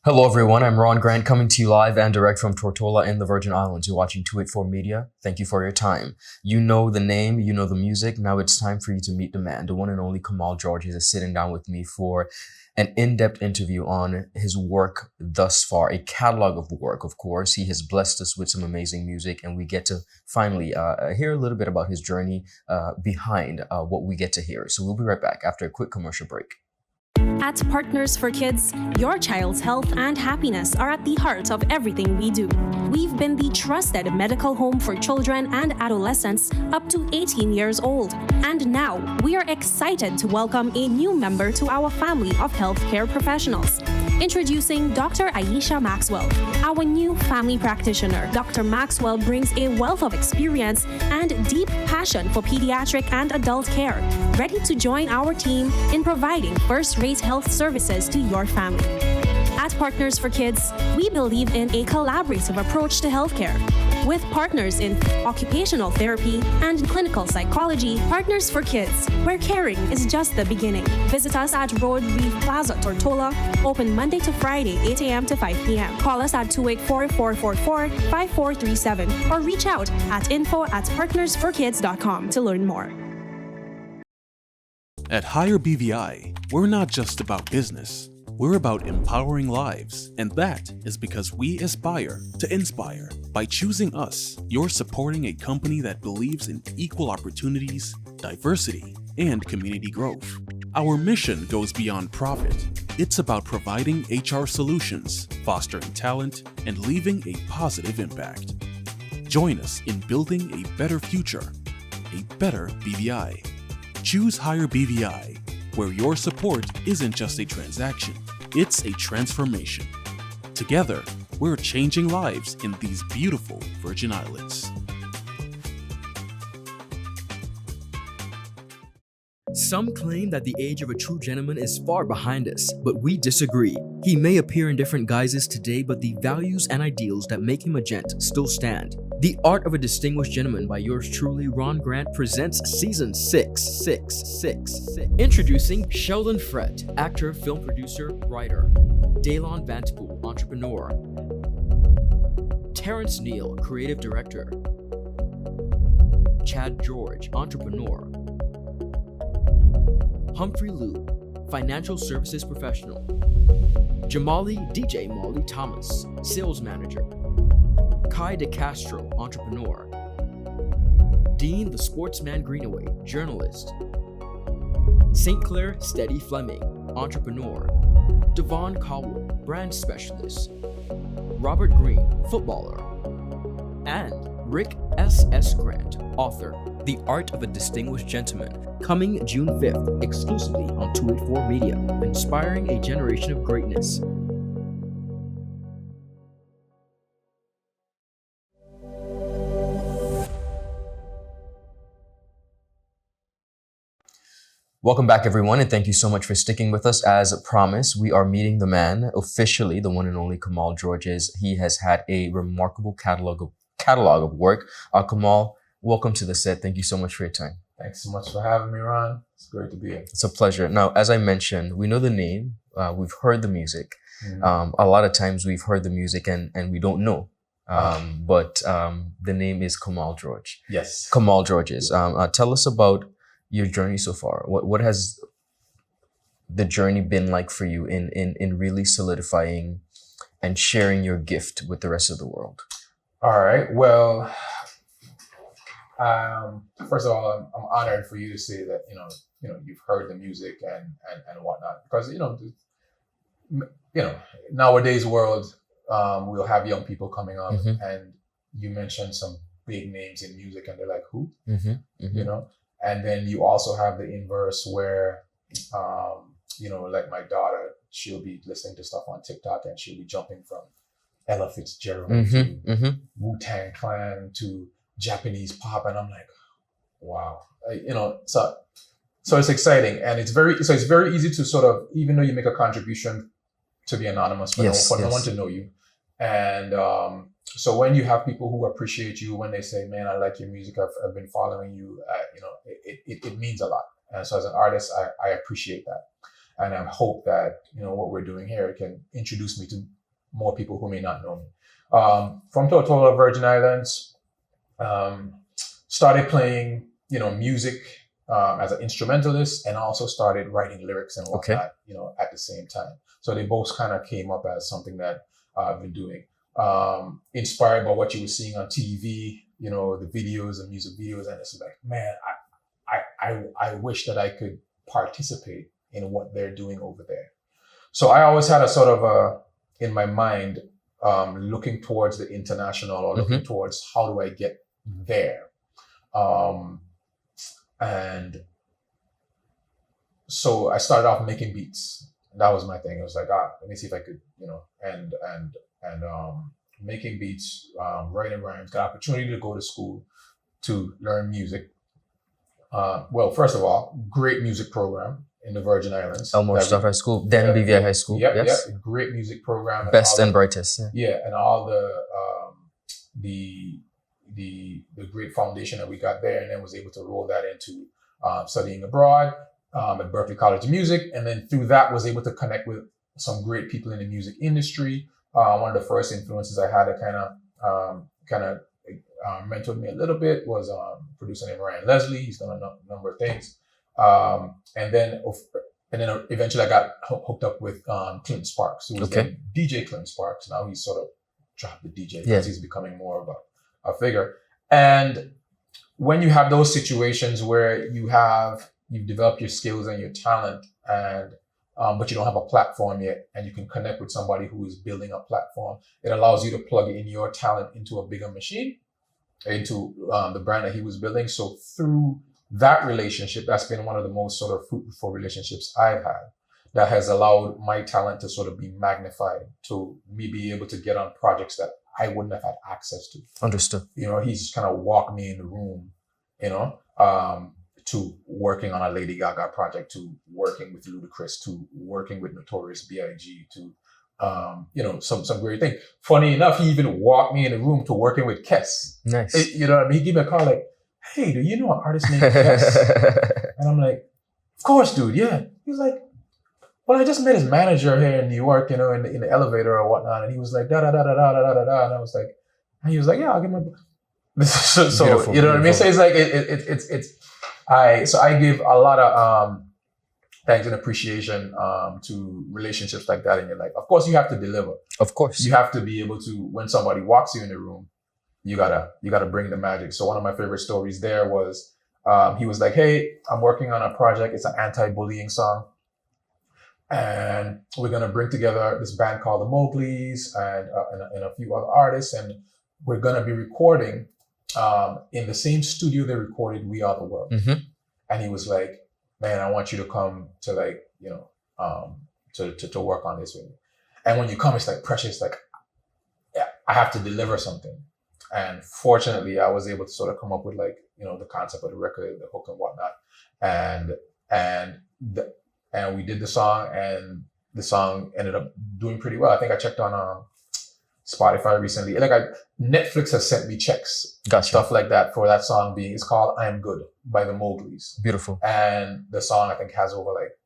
Hello, everyone. I'm Ron Grant coming to you live and direct from Tortola in the Virgin Islands. You're watching 284 Media. Thank you for your time. You know the name, you know the music. Now it's time for you to meet the man. The one and only Kamau Georges is sitting down with me for an in-depth interview on his work thus far, a catalog of work, of course. He has blessed us with some amazing music, and we get to finally hear a little bit about his journey behind what we get to hear. So we'll be right back after a quick commercial break. At Partners for Kids, your child's health and happiness are at the heart of everything we do. We've been the trusted medical home for children and adolescents up to 18 years old. And now, we are excited to welcome a new member to our family of healthcare professionals. Introducing Dr. Aisha Maxwell, our new family practitioner. Dr. Maxwell brings a wealth of experience and deep passion for pediatric and adult care, ready to join our team in providing first-rate health services to your family. At Partners for Kids, we believe in a collaborative approach to healthcare. With partners in occupational therapy and clinical psychology, Partners for Kids, where caring is just the beginning. Visit us at Road Reef Plaza, Tortola, open Monday to Friday, 8 a.m. to 5 p.m. Call us at 284-444-5437 or reach out at info@partnersforkids.com to learn more. At Higher BVI, we're not just about business. We're about empowering lives, and that is because we aspire to inspire. By choosing us, you're supporting a company that believes in equal opportunities, diversity, and community growth. Our mission goes beyond profit. It's about providing HR solutions, fostering talent, and leaving a positive impact. Join us in building a better future, a better BVI. Choose Higher BVI, where your support isn't just a transaction, it's a transformation. Together, we're changing lives in these beautiful Virgin Islands. Some claim that the age of a true gentleman is far behind us, but we disagree. He may appear in different guises today, but the values and ideals that make him a gent still stand. The Art of a Distinguished Gentleman by yours truly, Ron Grant, presents Season 6. Introducing Sheldon Frett, actor, film producer, writer. Daylon Vantapool, entrepreneur. Terrence Neal, creative director. Chad George, entrepreneur. Humphrey Liu, financial services professional. Jamali DJ Molly Thomas, sales manager. Kai DeCastro, entrepreneur. Dean the Sportsman Greenaway, journalist. St. Clair Steady Fleming, entrepreneur. Devon Cowell, brand specialist. Robert Green, footballer. And Rick S.S. Grant, author. The Art of a Distinguished Gentleman, coming June 5th, exclusively on 284 Media, inspiring a generation of greatness. Welcome back, everyone, and thank you so much for sticking with us. As promised, we are meeting the man, officially, the one and only Kamau Georges. He has had a remarkable catalog of work. Kamau, welcome to the set. Thank you so much for your time. Thanks so much for having me, Ron. It's great to be here. It's a pleasure. Now, as I mentioned, we know the name. We've heard the music. Mm-hmm. A lot of times we've heard the music and we don't know. But the name is Kamau Georges. Yes. Kamau Georges. Tell us about your journey so far. What has the journey been like for you in really solidifying and sharing your gift with the rest of the world? All right. Well, first of all, I'm honored for you to say that you've heard the music and whatnot, because nowadays world, we'll have young people coming up, Mm-hmm. and you mentioned some big names in music and they're like, who? Mm-hmm. Mm-hmm. And then you also have the inverse where like my daughter, she'll be listening to stuff on TikTok and she'll be jumping from Ella Fitzgerald Mm-hmm. to Mm-hmm. Wu-Tang Clan to Japanese pop, and I'm like, wow, so it's exciting, and it's very easy to sort of, even though you make a contribution, to be anonymous for no one to know you, and so when you have people who appreciate you, when they say, man, I like your music, I've been following you, it means a lot, and so as an artist, I appreciate that, and I hope that what we're doing here can introduce me to more people who may not know me. From Tortola, Virgin Islands, started playing, music as an instrumentalist, and also started writing lyrics and whatnot, at the same time. So they both kind of came up as something that I've been doing. Inspired by what you were seeing on TV, the videos and music videos, and it's like, man, I wish that I could participate in what they're doing over there. So I always had a sort of in my mind, looking towards the international, or looking towards how do I get there. And so I started off making beats. That was my thing. It was like, let me see if I could, and making beats, writing rhymes. Got opportunity to go to school to learn music. Well, first of all, great music program in the Virgin Islands. Elmore Stuff High School, then BVI High School. Yes. Great music program. Best and brightest. Yeah. And all the great foundation that we got there, and then was able to roll that into studying abroad at Berklee College of Music, and then through that was able to connect with some great people in the music industry. One of the first influences I had that kind of mentored me a little bit was a producer named Ryan Leslie. He's done a number of things, and then eventually I got hooked up with Clinton Sparks, who was then DJ Clinton Sparks. Now he's sort of dropped the DJ because he's becoming more of a figure. And when you have those situations where you've developed your skills and your talent, and but you don't have a platform yet, and you can connect with somebody who is building a platform, it allows you to plug in your talent into a bigger machine, into the brand that he was building. So through that relationship, that's been one of the most sort of fruitful relationships I've had, that has allowed my talent to sort of be magnified, to me be able to get on projects that I wouldn't have had access to. Understood. He's kind of walked me in the room, to working on a Lady Gaga project, to working with Ludacris, to working with Notorious B.I.G., to some great thing. Funny enough, he even walked me in the room to working with Kes. Nice. You know what I mean? He gave me a call like, hey, do you know an artist named Kes? And I'm like, of course, dude, yeah. He was like, well, I just met his manager here in New York, in the elevator or whatnot. And he was like, da da da da da da da da. And I was like, yeah, I'll give him a. So beautiful, you know what I mean? So it's like, I give a lot of thanks and appreciation to relationships like that in your life. Of course, you have to deliver. Of course, you have to be able to. When somebody walks you in the room, you gotta bring the magic. So one of my favorite stories there was he was like, "Hey, I'm working on a project. It's an anti-bullying song, and we're gonna bring together this band called the Mowglis and a few other artists, and we're gonna be recording." In the same studio they recorded "We Are the World," and he was like, "Man, I want you to come to to work on this with me." And when you come, it's like precious. Like, yeah, I have to deliver something. And fortunately, I was able to sort of come up with the concept of the record, the hook and whatnot, and we did the song, and the song ended up doing pretty well. I think I checked on Spotify recently. Netflix has sent me checks, stuff like that for that song it's called "I Am Good" by the Mowglis. Beautiful. And the song I think has over it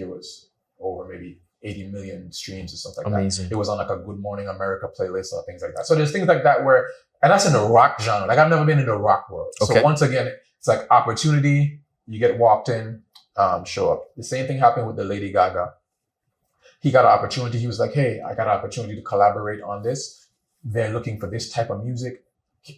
was over maybe 80 million streams or something like Amazing. That. It was on a Good Morning America playlist or things like that. So there's things like that and that's in the rock genre. I've never been in the rock world. Okay. So once again, it's like opportunity, you get walked in, show up. The same thing happened with the Lady Gaga. He got an opportunity. He was like, hey, I got an opportunity to collaborate on this. They're looking for this type of music.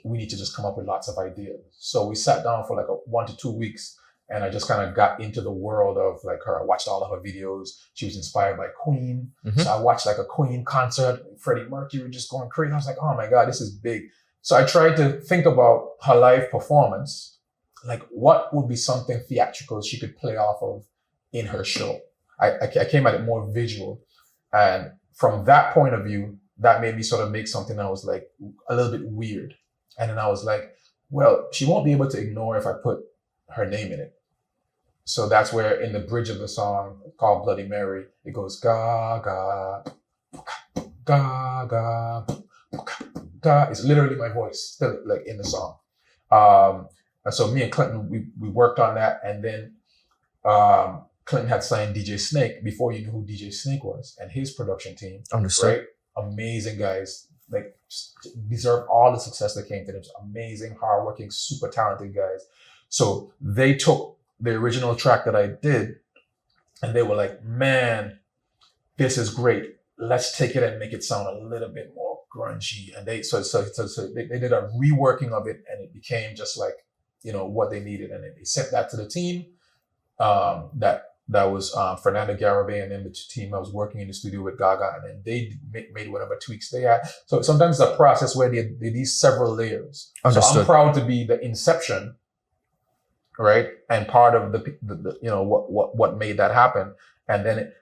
We need to just come up with lots of ideas. So we sat down for 1 to 2 weeks, and I just kind of got into the world of her. I watched all of her videos. She was inspired by Queen. So I watched a Queen concert, Freddie Mercury just going crazy. I was like, oh my God, this is big. So I tried to think about her live performance. What would be something theatrical she could play off of in her show? I came at it more visual. And from that point of view, that made me sort of make something that was a little bit weird. And then I was like, well, she won't be able to ignore if I put her name in it. So that's where in the bridge of the song called Bloody Mary, it goes, Gaga, Gaga, Gaga. It's literally my voice still in the song. And so me and Clinton, we worked on that. And then Clinton had signed DJ Snake before you knew who DJ Snake was, and his production team. Understood. Right? Amazing guys. Like, deserve all the success that came to them. Amazing, hardworking, super talented guys. So they took the original track that I did, and they were like, man, this is great. Let's take it and make it sound a little bit more grungy. And they they did a reworking of it, and it became just like, what they needed. And they sent that to the team. That was Fernando Garibay, and then the team I was working in the studio with Gaga, and then they made whatever tweaks they had. So sometimes it's a process where they these several layers. Understood. So I'm proud to be the inception, right, and part of the what made that happen. And then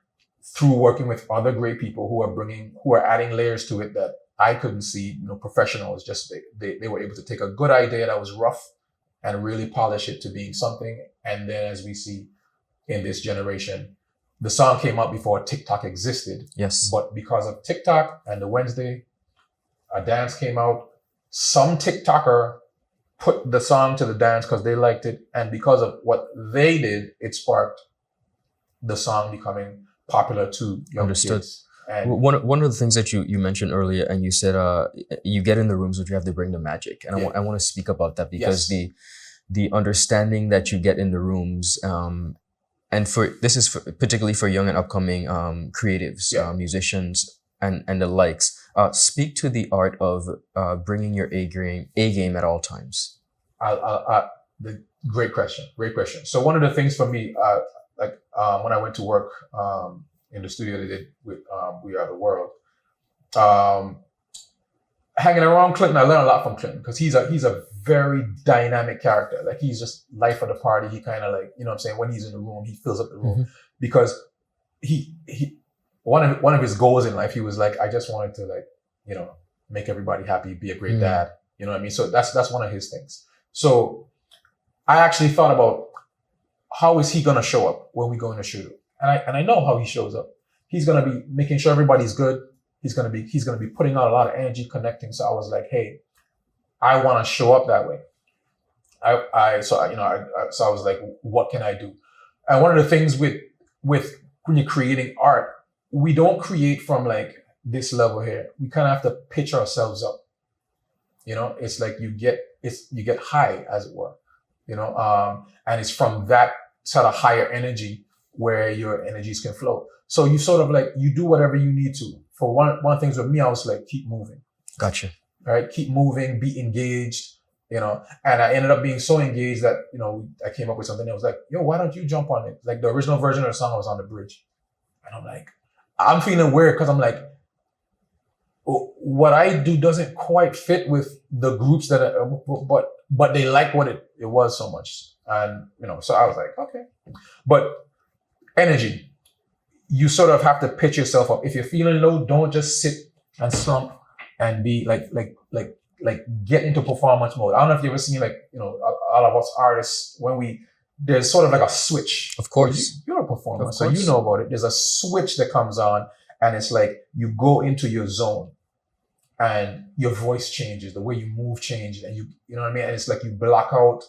through working with other great people who are adding layers to it that I couldn't see, professionals, just they were able to take a good idea that was rough and really polish it to being something. And then, as we see in this generation, the song came out before TikTok existed. Yes. But because of TikTok and the Wednesday, a dance came out. Some TikToker put the song to the dance because they liked it. And because of what they did, it sparked the song becoming popular to young Understood. kids. And One of the things that you mentioned earlier, and you said you get in the rooms, but you have to bring the magic. And Yeah. I want to speak about that because Yes. the understanding that you get in the rooms, and this is particularly for young and upcoming creatives, Yeah. musicians, and the likes. Speak to the art of bringing your A game at all times. Great question. So one of the things for me, when I went to work in the studio they did with We Are the World, hanging around Clinton, I learned a lot from Clinton because he's a very dynamic character. Like, he's just life of the party. He kind of like, when he's in the room, he fills up the room. Mm-hmm. Because he one of his goals in life, he was like, I just wanted to make everybody happy, be a great dad. You know what I mean? So that's one of his things. So I actually thought about how is he gonna show up when we go in the studio, and I know how he shows up. He's gonna be making sure everybody's good. He's gonna be putting out a lot of energy, connecting. So I was like, hey, I want to show up that way. So I was like, what can I do? And one of the things with when you're creating art, we don't create from like this level here. We kind of have to pitch ourselves up. It's like you get high, as it were. And it's from that sort of higher energy where your energies can flow. So you sort of like, you do whatever you need to. For one of the things with me, I was like, keep moving. Gotcha. Right? Keep moving, be engaged, and I ended up being so engaged that, I came up with something that was like, yo, why don't you jump on it? Like, the original version of the song was on the bridge. And I'm like, I'm feeling weird because I'm like, what I do doesn't quite fit with the groups but they like what it was so much. And, so I was like, okay. But energy, you sort of have to pitch yourself up. If you're feeling low, don't just sit and slump and be like get into performance mode. I don't know if you've ever seen all of us artists there's sort of like a switch. Of course. You're a performer, Of so course. you know about it. There's a switch that comes on, and it's like you go into your zone and your voice changes, the way you move changes, and you know what I mean? And it's like you block out,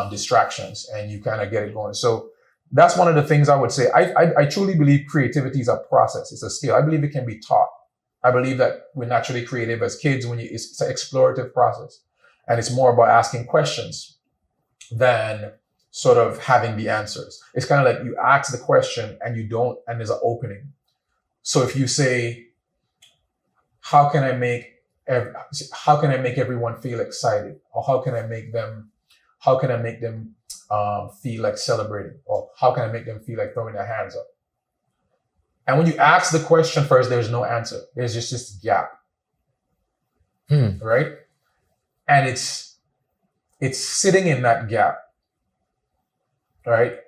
distractions, and you kind of get it going. So that's one of the things I would say. I truly believe creativity is a process. It's a skill. I believe it can be taught. I believe that we're naturally creative as kids it's an explorative process, and it's more about asking questions than sort of having the answers. It's kind of like you ask the question and there's an opening. So if you say, how can I make everyone feel excited, or how can I make them feel like celebrating, or how can I make them feel like throwing their hands up? And when you ask the question first, there's no answer. There's just this gap, right? And it's sitting in that gap, right?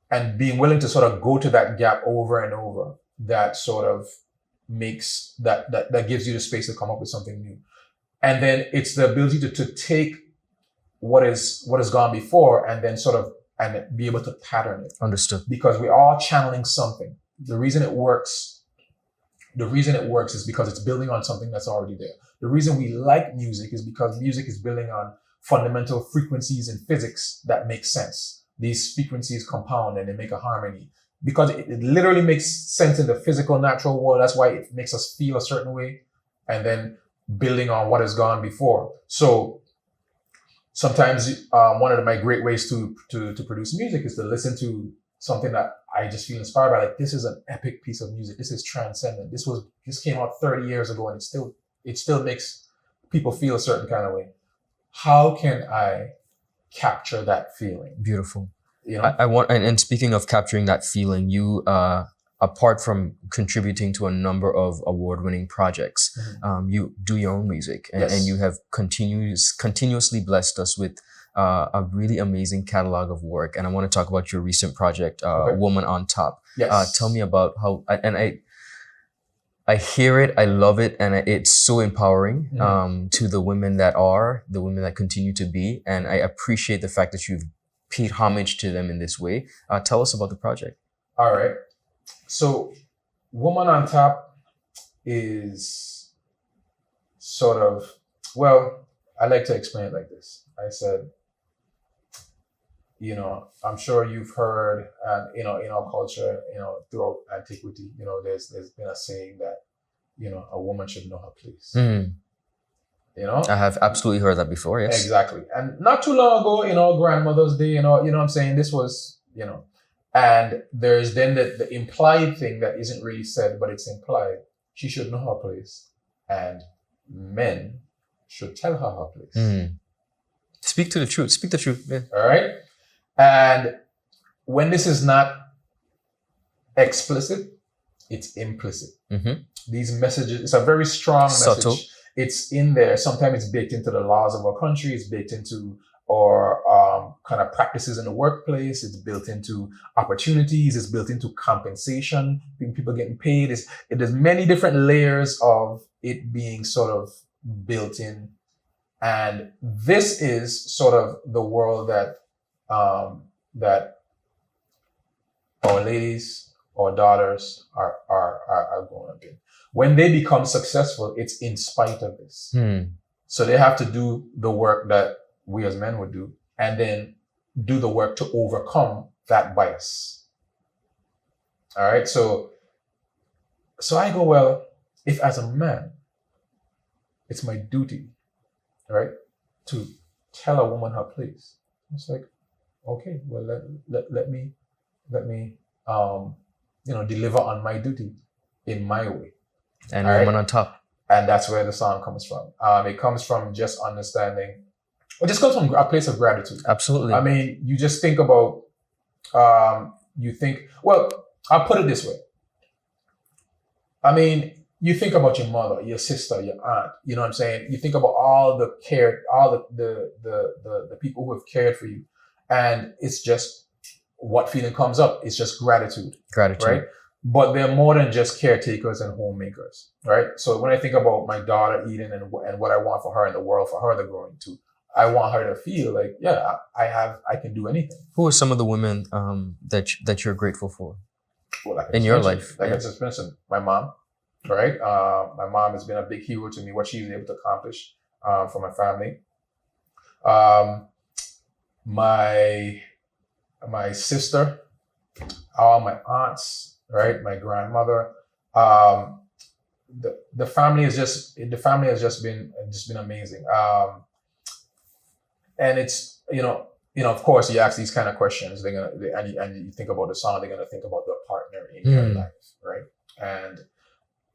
And being willing to sort of go to that gap over and over, that sort of makes that gives you the space to come up with something new. And then it's the ability to take what has gone before and then and be able to pattern it. Understood. Because we're all channeling something. The reason it works is because it's building on something that's already there. The reason we like music is because music is building on fundamental frequencies in physics that make sense. these frequencies compound and they make a harmony because it literally makes sense in the physical, natural world. That's why it makes us feel a certain way, and then building on what has gone before. So sometimes one of my great ways to produce music is to listen to something that I just feel inspired by. Like, this is an epic piece of music. This is transcendent. This came out 30 years ago, and it still makes people feel a certain kind of way. How can I capture that feeling? Beautiful. You know? I want, and speaking of capturing that feeling, you, apart from contributing to a number of award-winning projects, you do your own music, and, Yes. and you have continuously blessed us with a really amazing catalog of work. And I want to talk about your recent project, Okay. Woman on Top. Yes. Tell me about how, I hear it, I love it, and it's so empowering to the women that continue to be, and I appreciate the fact that you've paid homage to them in this way. Tell us about the project. All right. So, Woman on Top is sort of, well, I like to explain it like this. I said, I'm sure you've heard, in our culture, throughout antiquity, there's been a saying that, a woman should know her place. I have absolutely heard that before. Yes. Exactly. And not too long ago, grandmother's day, you know what I'm saying? This was, and there's then the implied thing that isn't really said, but it's implied. She should know her place, and men should tell her her place. Speak to the truth. Speak the truth. Yeah. All right. And when this is not explicit, it's implicit. These messages, it's a very strong Subtle. message. It's in there. Sometimes it's baked into the laws of our country. It's baked into our kind of practices in the workplace. It's built into opportunities. It's built into compensation, people getting paid. There's many different layers of it being sort of built in. And this is sort of the world that our ladies, our daughters are growing up in. When they become successful, it's in spite of this. So they have to do the work that we as men would do, and then do the work to overcome that bias. All right. So I go, well, if as a man, it's my duty, right, to tell a woman her place. It's like, okay, well, let me deliver on my duty in my way. And All Woman right? on Top. And that's where the song comes from. It comes from just understanding. It just comes from a place of gratitude. Absolutely. I mean, you just think about, well, I'll put it this way. I mean, you think about your mother, your sister, your aunt, you know what I'm saying? You think about all the care, all the people who have cared for you. And it's just, what feeling comes up? It's just gratitude. Gratitude. Right? But they're more than just caretakers and homemakers, right? So when I think about my daughter Eden and what I want for her in the world, for her to grow into, I want her to feel like, yeah, I can do anything. Who are some of the women that you're grateful for Well, like I in just your mentioned- life? Like Yeah. I just mentioned, my mom, right? My mom has been a big hero to me, what she was able to accomplish for my family. My sister, all my aunts, right? My grandmother. The family has just been amazing. And it's of course you ask these kind of questions, and you think about the song, they're gonna think about the partner in your life, right? And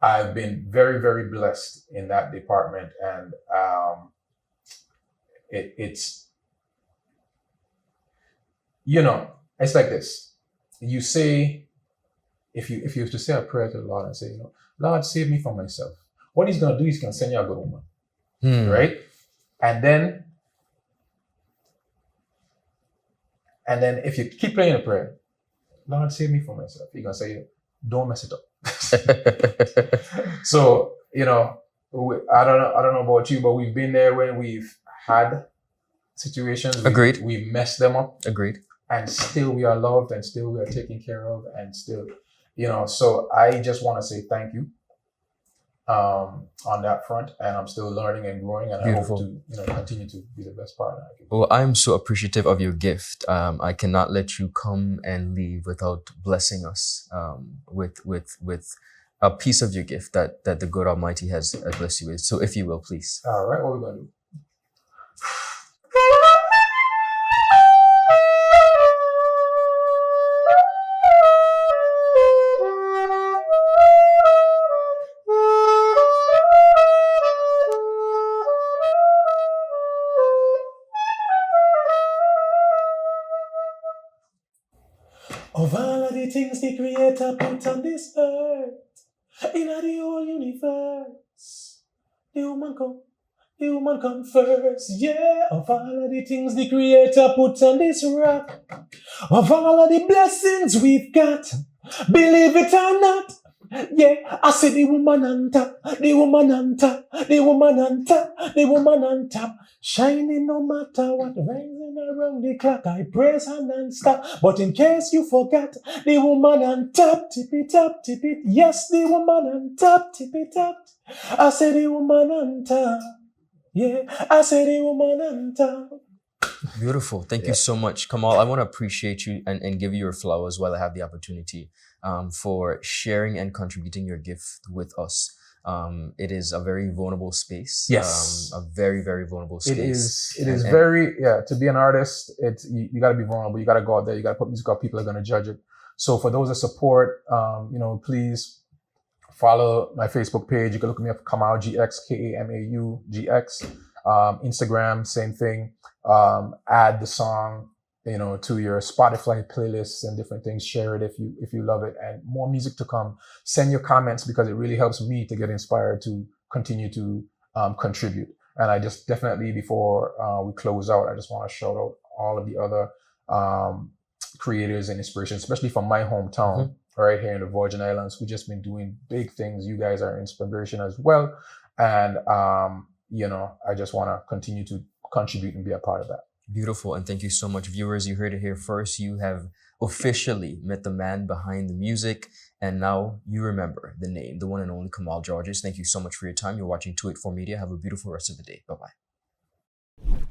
I've been very, very blessed in that department, and it's like this. You say, if you were to say a prayer to the Lord and say, Lord, save me from myself. What he's going to do, he's going to send you a good woman, right? And then if you keep praying the prayer, Lord, save me from myself, he's going to say, don't mess it up. So, I don't know about you, but we've been there when we've had situations. Agreed. We've messed them up. Agreed. And still we are loved, and still we are taken care of, and still, so I just want to say thank you. on that front, and I'm still learning and growing, and Beautiful. I hope to continue to be the best partner I can be. Well, I'm so appreciative of your gift. I cannot let you come and leave without blessing us with a piece of your gift that the good Almighty has blessed you with. So, if you will, please. All right, what are we gonna do? Of all of the things the Creator put on this earth, in the whole universe, the woman come first, yeah. Of all of the things the Creator put on this rock, of all of the blessings we've got, believe it or not, yeah, I say the woman on top, the woman on top, the woman on top, the woman on top, shining no matter what, rising around the clock, I praise her non-stop. But in case you forgot, the woman on top, tip it, yes, the woman on top, tip it up. I say the woman on top, yeah, I say the woman on top. Beautiful. Thank you so much, Kamal. I want to appreciate you and give you your flowers while I have the opportunity for sharing and contributing your gift with us. It is a very vulnerable space. Yes. A very, very vulnerable space. It is very, to be an artist, you got to be vulnerable. You got to go out there. You got to put music out. People are going to judge it. So for those that support, please follow my Facebook page. You can look me up, Kamau GX, KAMAU GX. Instagram, same thing. Add the song, to your Spotify playlists and different things. Share it if you love it, and more music to come. Send your comments because it really helps me to get inspired to continue to contribute. And I just definitely, before we close out, I just want to shout out all of the other creators and inspirations, especially from my hometown, right here in the Virgin Islands, who just been doing big things. You guys are inspiration as well, and I just want to continue to contribute and be a part of that. Beautiful. And thank you so much, viewers. You heard it here first. You have officially met the man behind the music. And now you remember the name, the one and only Kamau Georges. Thank you so much for your time. You're watching 284 Media. Have a beautiful rest of the day. Bye-bye.